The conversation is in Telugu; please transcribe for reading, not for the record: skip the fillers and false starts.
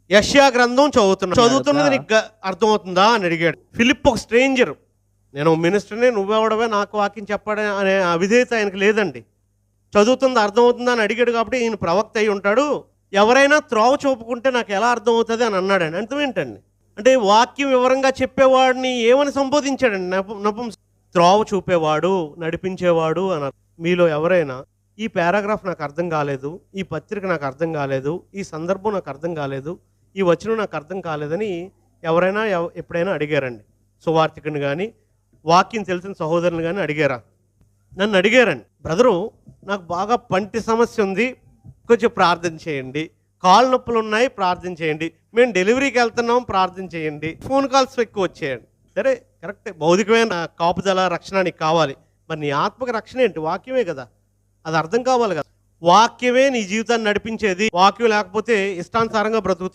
యెషయా గ్రంథం చదువుతున్నది నీకు అర్థమవుతుందా అని అడిగాడు. ఫిలిప్ ఒక స్ట్రేంజర్, నేను మినిస్టర్ని, నువ్వెవడవే నాకు వాక్యం చెప్పడం అనే అవిధేయత ఆయనకు లేదండి. చదువుతుంది అర్థమవుతుందా అని అడిగాడు కాబట్టి ఈయన ప్రవక్త అయి ఉంటాడు. ఎవరైనా త్రోవ చూపుకుంటే నాకు ఎలా అర్థమవుతుంది అని అన్నాడండి. అర్థం ఏంటండి? అంటే వాక్యం వివరంగా చెప్పేవాడిని ఏమని సంబోధించాడండి? త్రోవ చూపేవాడు, నడిపించేవాడు అన్నారు. మీలో ఎవరైనా ఈ పారాగ్రాఫ్ నాకు అర్థం కాలేదు, ఈ పత్రిక నాకు అర్థం కాలేదు, ఈ సందర్భం నాకు అర్థం కాలేదు, ఈ వచనం నాకు అర్థం కాలేదని ఎవరైనా ఎప్పుడైనా అడిగారండి? సువార్థికుని కానీ వాక్యం తెలిసిన సహోదరుని కానీ అడిగారా? నన్ను అడిగారండి, బ్రదరు నాకు బాగా పంటి సమస్య ఉంది, కొంచెం ప్రార్థన చేయండి, కాళ్ళు నొప్పులు ఉన్నాయి, ప్రార్థన చేయండి, మేము డెలివరీకి వెళ్తున్నాం, ప్రార్థన చేయండి. ఫోన్ కాల్స్ ఎక్కువ వచ్చేయండి. సరే కరెక్టే, భౌతికమైన కాపుదల రక్షణ నీకు కావాలి, మరి నీ ఆత్మక రక్షణ ఏంటి? వాక్యమే కదా, అది అర్థం కావాలి కదా. వాక్యమే నీ జీవితాన్ని నడిపించేది. వాక్యం లేకపోతే ఇష్టానుసారంగా బ్రతుకుతావు.